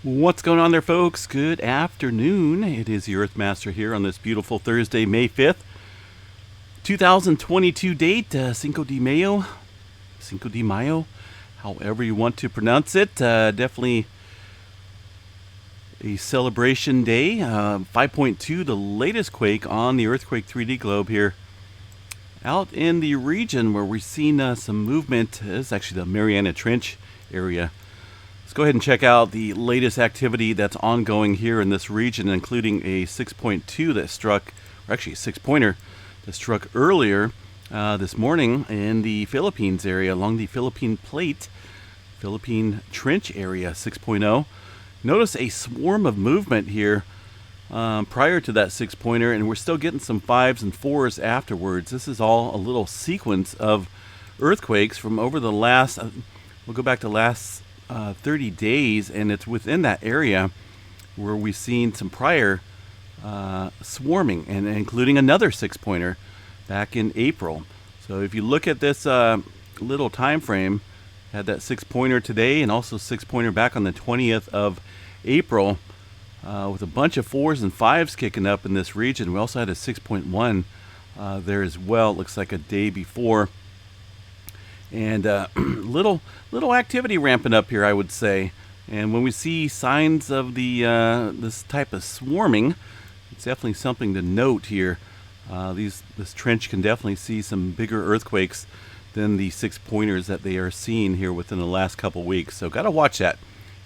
What's going on there, folks? Good afternoon. It is the Earthmaster here on this beautiful Thursday, May 5th, 2022 date, Cinco de Mayo, however you want to pronounce it. Definitely a celebration day. 5.2, the latest quake on the Earthquake 3D globe here. Out in the region where we've seen some movement is actually the Mariana Trench area. Let's go ahead and check out the latest activity that's ongoing here in this region, including a 6.2 that struck, or actually a six-pointer that struck earlier this morning in the Philippines area along the Philippine Plate, Philippine Trench area, 6.0. Notice a swarm of movement here prior to that six-pointer, and we're still getting some fives and fours afterwards. This is all a little sequence of earthquakes from over the last, we'll go back to last 30 days, and it's within that area where we've seen some prior swarming, and including another six-pointer back in April. So if you look at this little time frame, had that six-pointer today and also six-pointer back on the 20th of April with a bunch of fours and fives kicking up in this region. We also had a 6.1 there as well. It looks like a day before. And little activity ramping up here, I would say. And when we see signs of the this type of swarming, it's definitely something to note here. This trench can definitely see some bigger earthquakes than the six-pointers that they are seeing here within the last couple weeks. So got to watch that.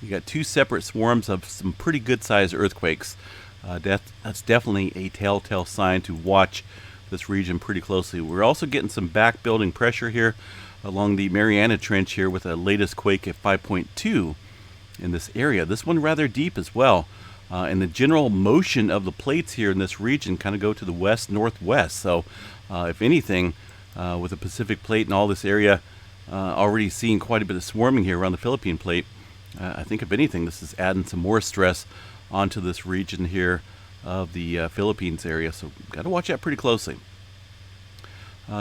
You got two separate swarms of some pretty good-sized earthquakes. That's definitely a telltale sign to watch this region pretty closely. We're also getting some back-building pressure here along the Mariana Trench here with a latest quake at 5.2 in this area. This one rather deep as well. And the general motion of the plates here in this region kind of go to the west-northwest. So if anything, with the Pacific Plate and all this area already seeing quite a bit of swarming here around the Philippine Plate, I think if anything, this is adding some more stress onto this region here of the Philippines area. So got to watch that pretty closely.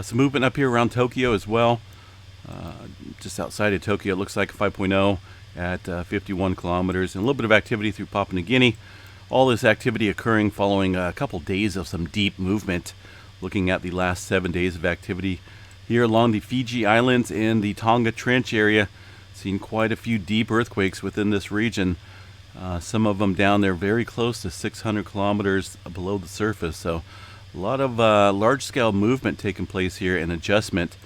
Some movement up here around Tokyo as well. Just outside of Tokyo, it looks like 5.0 at 51 kilometers, and a little bit of activity through Papua New Guinea. All this activity occurring following a couple days of some deep movement. Looking at the last 7 days of activity here along the Fiji Islands and the Tonga Trench area. Seen quite a few deep earthquakes within this region. Some of them down there very close to 600 kilometers below the surface. So a lot of large-scale movement taking place here and adjustment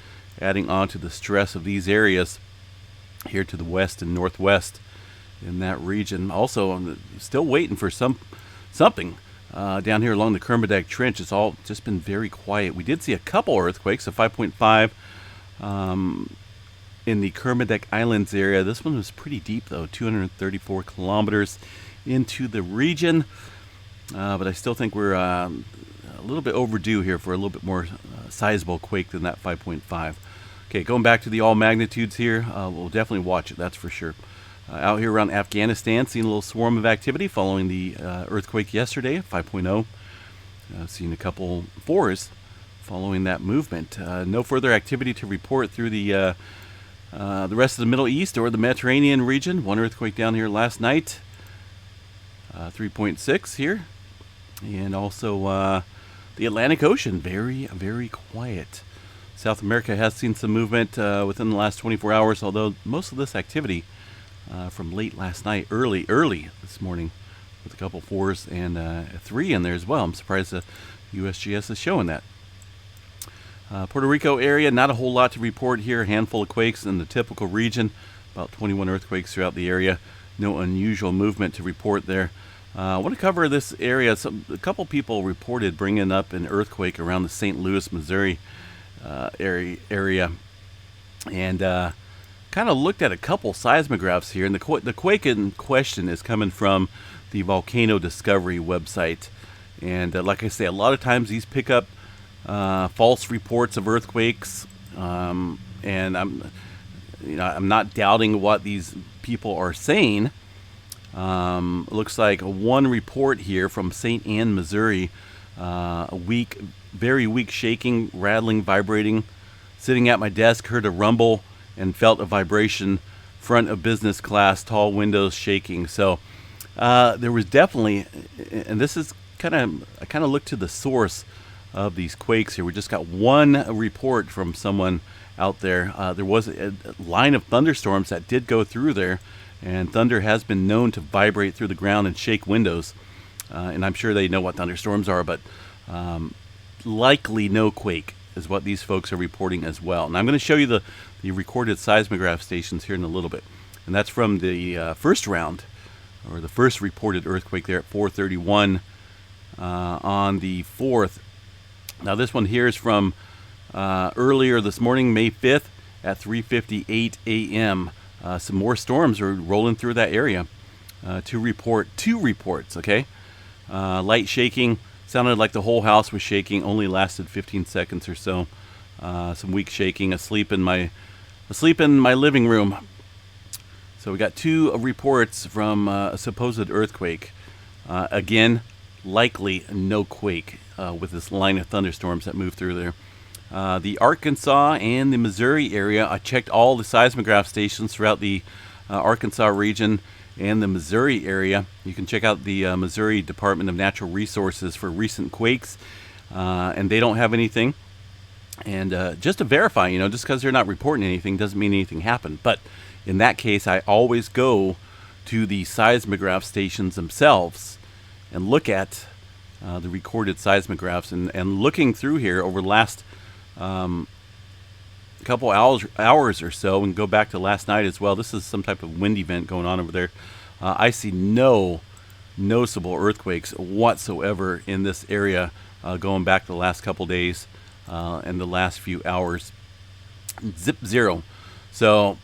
adding on to the stress of these areas here to the west and northwest in that region. Also, I'm still waiting for something down here along the Kermadec Trench. It's all just been very quiet. We did see a couple earthquakes, a 5.5 in the Kermadec Islands area. This one was pretty deep, though, 234 kilometers into the region. But I still think we're a little bit overdue here for a little bit more sizable quake than that 5.5. Okay, going back to the all magnitudes here, we'll definitely watch it, that's for sure. Out here around Afghanistan, seeing a little swarm of activity following the earthquake yesterday, 5.0. Seeing a couple fours following that movement. No further activity to report through the rest of the Middle East or the Mediterranean region. One earthquake down here last night, 3.6 here. And also the Atlantic Ocean, very, very quiet. South America has seen some movement within the last 24 hours, although most of this activity from late last night, early this morning, with a couple fours and a three in there as well. I'm surprised the USGS is showing that. Puerto Rico area, not a whole lot to report here. A handful of quakes in the typical region, about 21 earthquakes throughout the area. No unusual movement to report there. I want to cover this area. A couple people reported bringing up an earthquake around the St. Louis, Missouri area, and kind of looked at a couple seismographs here. And the quake in question is coming from the Volcano Discovery website. And like I say, a lot of times these pick up false reports of earthquakes, and I'm not doubting what these people are saying. Looks like one report here from St. Anne, Missouri, very weak shaking, rattling, vibrating. Sitting at my desk, heard a rumble and felt a vibration front of business class, tall windows shaking. So there was definitely, and this is I kind of looked to the source of these quakes here. We just got one report from someone out there. There was a line of thunderstorms that did go through there, and thunder has been known to vibrate through the ground and shake windows. And I'm sure they know what thunderstorms are, but likely no quake is what these folks are reporting as well. And I'm going to show you the recorded seismograph stations here in a little bit. And that's from the first round, or the first reported earthquake there at 4:31 on the 4th. Now this one here is from earlier this morning, May 5th at 3:58 a.m. Some more storms are rolling through that area. Two reports, okay? Light shaking, sounded like the whole house was shaking, only lasted 15 seconds or so. Some weak shaking, asleep in my living room. So we got two reports from a supposed earthquake. Again, likely no quake with this line of thunderstorms that moved through there. The Arkansas and the Missouri area, I checked all the seismograph stations throughout the Arkansas region and the Missouri area. You can check out the Missouri Department of Natural Resources for recent quakes, and they don't have anything. And just to verify, just because they're not reporting anything doesn't mean anything happened. But in that case, I always go to the seismograph stations themselves and look at the recorded seismographs. And looking through here over the last couple hours or so, and go back to last night as well. This is some type of wind event going on over there. I see no noticeable earthquakes whatsoever in this area going back the last couple days and the last few hours. Zip zero. So,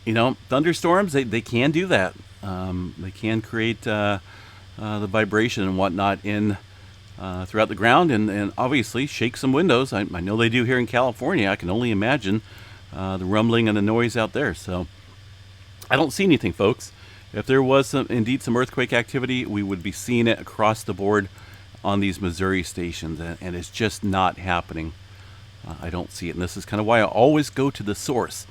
thunderstorms, they can do that. They can create the vibration and whatnot in throughout the ground, and obviously shake some windows. I know they do here in California. I can only imagine the rumbling and the noise out there. So I don't see anything, folks. If there was indeed some earthquake activity, we would be seeing it across the board on these Missouri stations, and it's just not happening. I don't see it, and this is kind of why I always go to the source.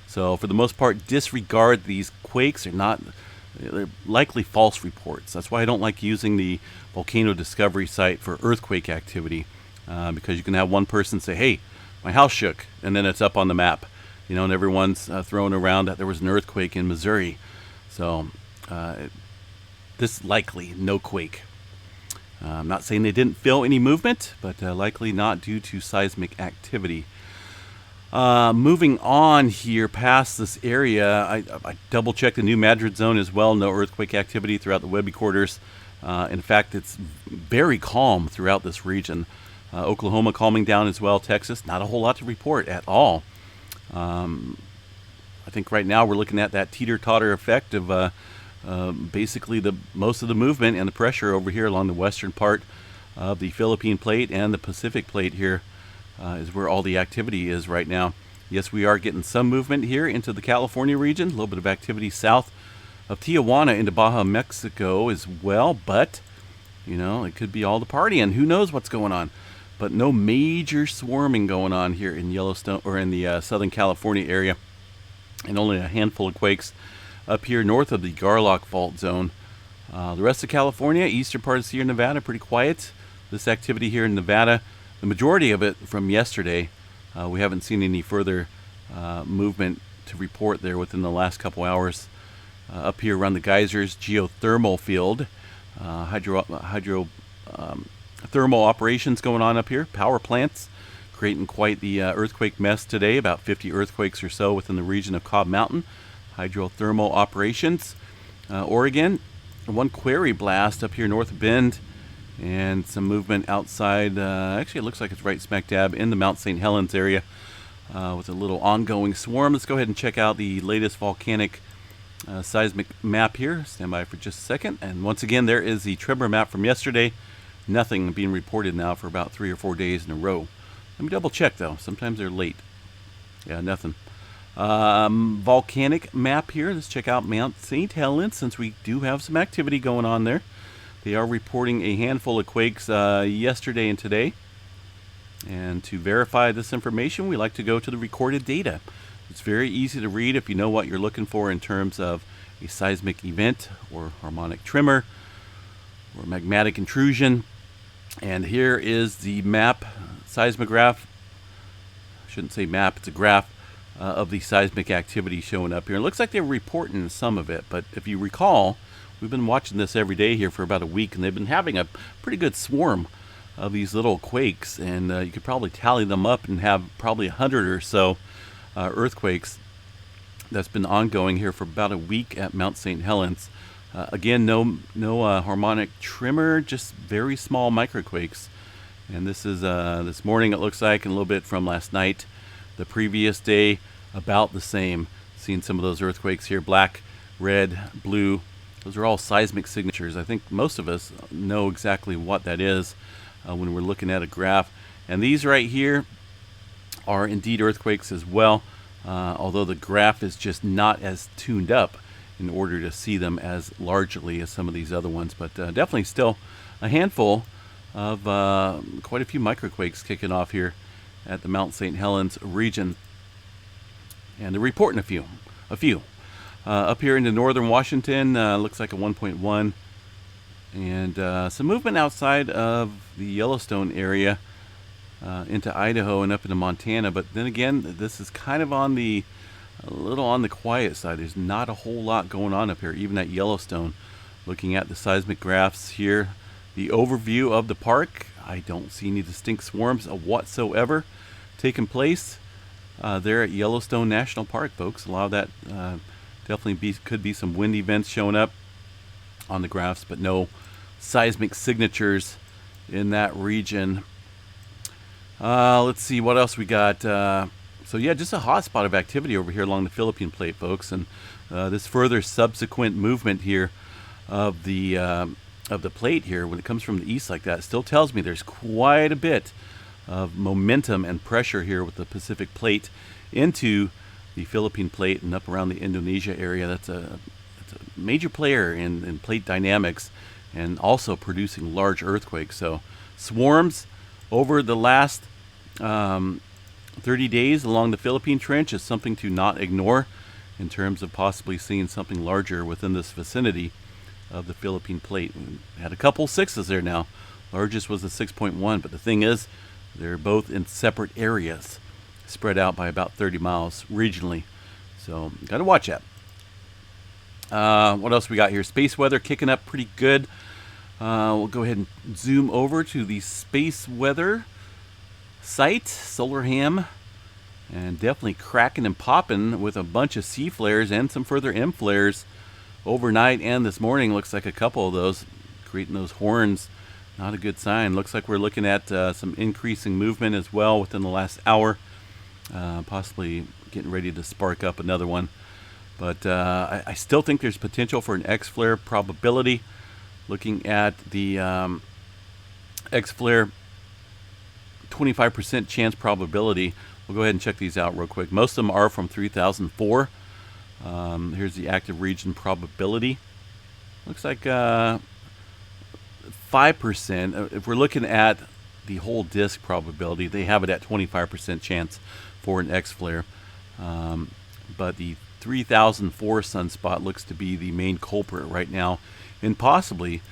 So for the most part, disregard these quakes. They're likely false reports. That's why I don't like using the Volcano Discovery site for earthquake activity, because you can have one person say, hey, my house shook, and then it's up on the map, and everyone's throwing around that there was an earthquake in Missouri. So this likely no quake. I'm not saying they didn't feel any movement, but likely not due to seismic activity. Moving on here past this area, I double-checked the New Madrid zone as well. No earthquake activity throughout the Webby quarters. In fact, it's very calm throughout this region. Oklahoma calming down as well. Texas, not a whole lot to report at all. I think right now we're looking at that teeter-totter effect of basically most of the movement and the pressure over here along the western part of the Philippine plate and the Pacific plate here. Is where all the activity is right now. Yes, we are getting some movement here into the California region, a little bit of activity south of Tijuana into Baja, Mexico as well, but, it could be all the partying. Who knows what's going on? But no major swarming going on here in Yellowstone or in the Southern California area, and only a handful of quakes up here north of the Garlock Fault Zone. The rest of California, eastern part of Sierra Nevada, pretty quiet. This activity here in Nevada, the majority of it from yesterday. We haven't seen any further movement to report there within the last couple hours. Up here around the geysers, geothermal field, thermal operations going on up here. Power plants creating quite the earthquake mess today. About 50 earthquakes or so within the region of Cobb Mountain. Hydrothermal operations. Oregon, one quarry blast up here north of Bend. And some movement outside. Actually, it looks like it's right smack dab in the Mount St. Helens area with a little ongoing swarm. Let's go ahead and check out the latest volcanic seismic map here. Stand by for just a second. And once again, there is the tremor map from yesterday. Nothing being reported now for about 3 or 4 days in a row. Let me double check, though. Sometimes they're late. Yeah, nothing. Volcanic map here. Let's check out Mount St. Helens, since we do have some activity going on there. They are reporting a handful of quakes yesterday and today. And to verify this information, we like to go to the recorded data. It's very easy to read if you know what you're looking for in terms of a seismic event or harmonic tremor or magmatic intrusion. And here is the map, seismograph. I shouldn't say map, it's a graph of the seismic activity showing up here. It looks like they're reporting some of it, but if you recall, we've been watching this every day here for about a week, and they've been having a pretty good swarm of these little quakes, and you could probably tally them up and have probably 100 or so earthquakes that's been ongoing here for about a week at Mount St. Helens. Again, no harmonic tremor, just very small microquakes. And this is this morning, it looks like, and a little bit from last night. The previous day, about the same. Seeing some of those earthquakes here, black, red, blue. Those are all seismic signatures. I think most of us know exactly what that is when we're looking at a graph. And these right here are indeed earthquakes as well, although the graph is just not as tuned up in order to see them as largely as some of these other ones. But definitely still a handful of quite a few microquakes kicking off here at the Mount St. Helens region. And they're reporting a few. Up here into northern Washington, looks like a 1.1. And some movement outside of the Yellowstone area into Idaho and up into Montana. But then again, this is kind of a little on the quiet side. There's not a whole lot going on up here, even at Yellowstone. Looking at the seismic graphs here, the overview of the park, I don't see any distinct swarms whatsoever taking place there at Yellowstone National Park, folks. A lot of that definitely could be some wind events showing up on the graphs, but no seismic signatures in that region. Let's see what else we got. So yeah, just a hot spot of activity over here along the Philippine Plate, folks, and this further subsequent movement here of the plate here, when it comes from the east like that, still tells me there's quite a bit of momentum and pressure here with the Pacific Plate into the Philippine Plate and up around the Indonesia area. That's a major player in plate dynamics and also producing large earthquakes. So swarms over the last 30 days along the Philippine Trench is something to not ignore in terms of possibly seeing something larger within this vicinity of the Philippine Plate. We had a couple sixes there now. Largest was a 6.1, but the thing is, they're both in separate areas, spread out by about 30 miles regionally. So, got to watch that. What else we got here? Space weather kicking up pretty good. We'll go ahead and zoom over to the space weather site, Solar Ham, and definitely cracking and popping with a bunch of C flares and some further M flares overnight and this morning. Looks like a couple of those creating those horns. Not a good sign. Looks like we're looking at some increasing movement as well within the last hour, possibly getting ready to spark up another one. But I still think there's potential for an X flare probability. Looking at the X flare 25% chance probability. We'll go ahead and check these out real quick. Most of them are from 3004. Here's the active region probability. Looks like 5%. If we're looking at the whole disk probability, they have it at 25% chance for an X flare. But the 3004 sunspot looks to be the main culprit right now, and possibly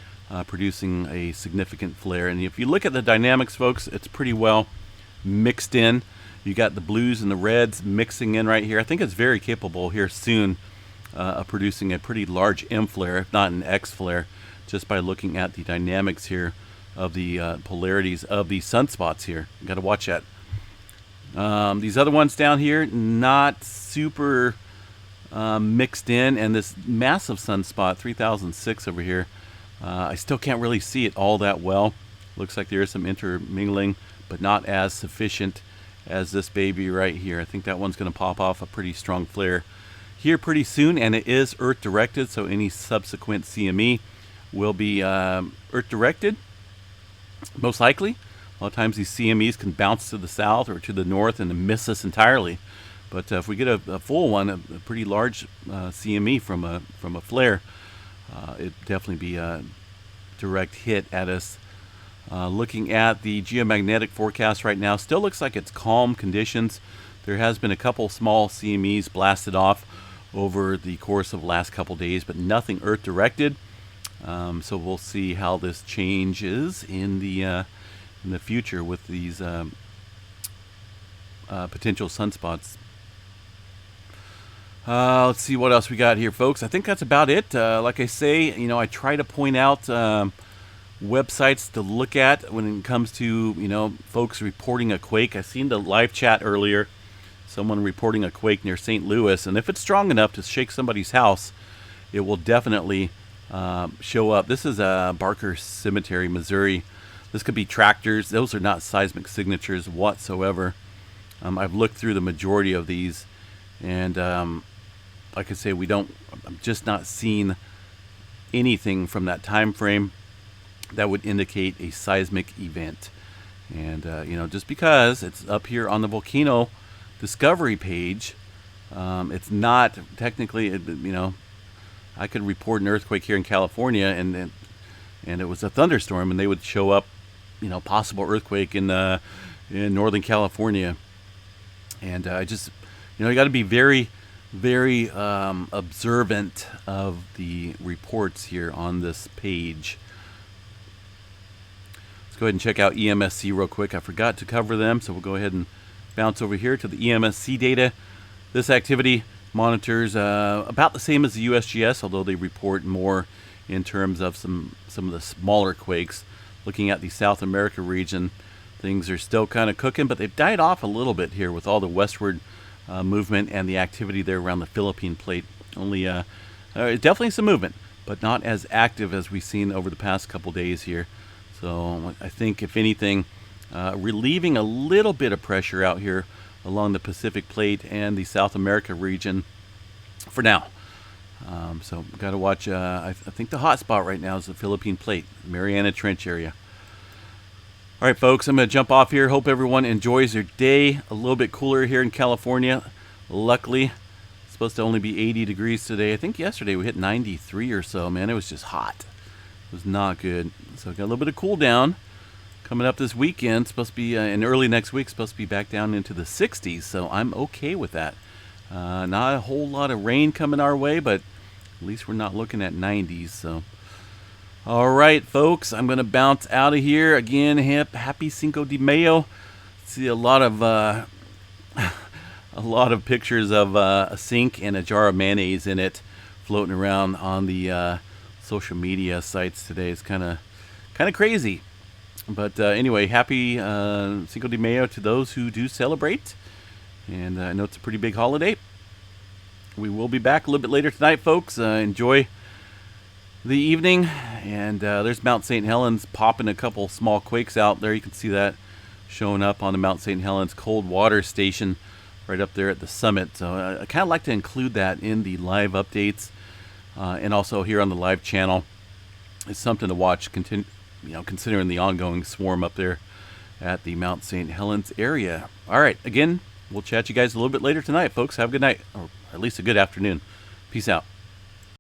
producing a significant flare. And if you look at the dynamics, folks, it's pretty well mixed in. You got the blues and the reds mixing in right here. I think it's very capable here soon of producing a pretty large M flare, if not an X flare, just by looking at the dynamics here of the polarities of the sunspots here. You got to watch that. These other ones down here, not super mixed in, and this massive sunspot 3006 over here, I still can't really see it all that well. Looks like there is some intermingling, but not as sufficient as this baby right here. I think that one's going to pop off a pretty strong flare here pretty soon, and it is Earth directed, so any subsequent CME will be Earth directed, most likely. A lot of times these CMEs can bounce to the south or to the north and miss us entirely. But if we get a full one, a pretty large CME from a flare, it'd definitely be a direct hit at us. Looking at the geomagnetic forecast right now, still looks like it's calm conditions There has been a couple small CMEs blasted off over the course of the last couple days, but nothing Earth directed. So we'll see how this changes in the future with these potential sunspots. Let's see what else we got here, folks. I think that's about it. Like I say, I try to point out websites to look at when it comes to, folks reporting a quake. I seen the live chat earlier, someone reporting a quake near St. Louis, and if it's strong enough to shake somebody's house, it will definitely show up. This is Barker Cemetery, Missouri. This could be tractors. Those are not seismic signatures whatsoever. I've looked through the majority of these, and like I say, I'm just not seeing anything from that time frame that would indicate a seismic event. And just because it's up here on the Volcano discovery page, it's not technically, I could report an earthquake here in California, and it was a thunderstorm, and they would show up, possible earthquake in Northern California. And I just, you got to be very, very observant of the reports here on this page. Let's go ahead and check out EMSC real quick. I forgot to cover them, so we'll go ahead and bounce over here to the EMSC data. This activity monitors about the same as the USGS, although they report more in terms of some of the smaller quakes. Looking at the South America region, things are still kind of cooking, but they've died off a little bit here with all the westward movement and the activity there around the Philippine plate. Only definitely some movement, but not as active as we've seen over the past couple days here. So I think, if anything, relieving a little bit of pressure out here along the Pacific plate and the South America region for now. So got to watch. I think the hot spot right now is the Philippine plate, Mariana Trench area. All right, folks, I'm going to jump off here. Hope everyone enjoys their day. A little bit cooler here in California. Luckily, it's supposed to only be 80 degrees today. I think yesterday we hit 93 or so. Man, it was just hot. It was not good. So got a little bit of cool down coming up this weekend. Supposed to be, and early next week, supposed to be back down into the 60s. So I'm okay with that. Not a whole lot of rain coming our way, but at least we're not looking at 90s. So. All right, folks, I'm going to bounce out of here. Again, happy Cinco de Mayo. See a lot of pictures of a sink and a jar of mayonnaise in it floating around on the social media sites today. It's kind of crazy. But anyway, happy Cinco de Mayo to those who do celebrate. And I know it's a pretty big holiday. We will be back a little bit later tonight, folks. Enjoy the evening, and there's Mount St. Helens popping a couple small quakes out there. You can see that showing up on the Mount St. Helens cold water station right up there at the summit. So I kind of like to include that in the live updates, and also here on the live channel. It's something to watch, considering the ongoing swarm up there at the Mount St. Helens area. All right, again, we'll chat you guys a little bit later tonight, folks. Have a good night, or at least a good afternoon. Peace out.